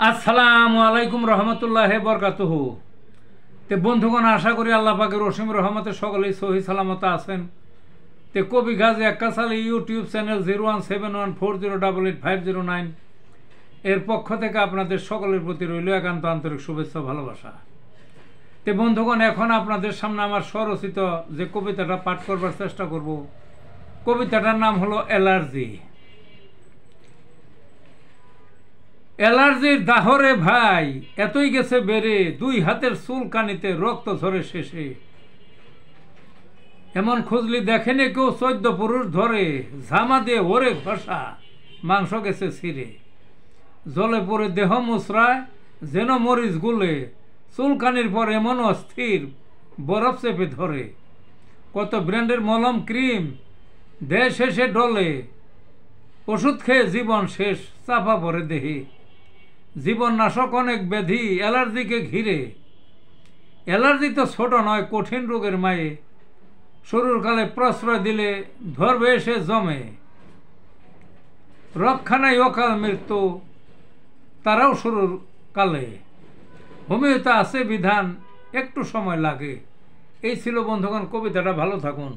আসসালামু আলাইকুম রহমতুল্লাহ বরকাতুহু। তে বন্ধুগণ, আশা করি আল্লাহ পাকের অসীম রহমতে সকলেই সহি সালামত আছেন। তে কবি গাজী আক্কাস আলী ইউটিউব চ্যানেল 017140885009 এর পক্ষ থেকে আপনাদের সকলের প্রতি রইল একান্ত আন্তরিক শুভেচ্ছা ভালোবাসা। তে বন্ধুগণ, এখন আপনাদের সামনে আমার স্বরচিত যে কবিতাটা পাঠ করবার চেষ্টা করব, কবিতাটার নাম হলো অ্যালার্জি। অ্যালার্জির দাহরে ভাই এতই গেছে বেড়ে, দুই হাতের চুলকানিতে রক্ত ঝরে শেষে। এমন খুঁজলি দেখেনি কেউ 14 পুরুষ ধরে, ঝামা দিয়ে ওরে ঘষা মাংস গেছে ছিঁড়ে। জলে পড়ে দেহ মুসরায় যেন মরিচ গুলে, চুলকানির পর এমন অস্থির বরফ চেপে ধরে। কত ব্র্যান্ডের মলম ক্রিম দেহ শেষে ডলে, ওষুধ খেয়ে জীবন শেষ চাপা পড়ে দেহে। জীবন নাশক অনেক ব্যাধি অ্যালার্জিকে ঘিরে। অ্যালার্জি তো ছোট নয়, কঠিন রোগের মায়ে, শুরুর কালে প্রশ্রয় দিলে ধরবে এসে জমে। রক্ষা নাই অকাল মৃত্যু তারাও শুরুর কালে, হোমিওতে আছে বিধান একটু সময় লাগে। এই ছিল বন্ধুগণ কবিতাটা। ভালো থাকুন।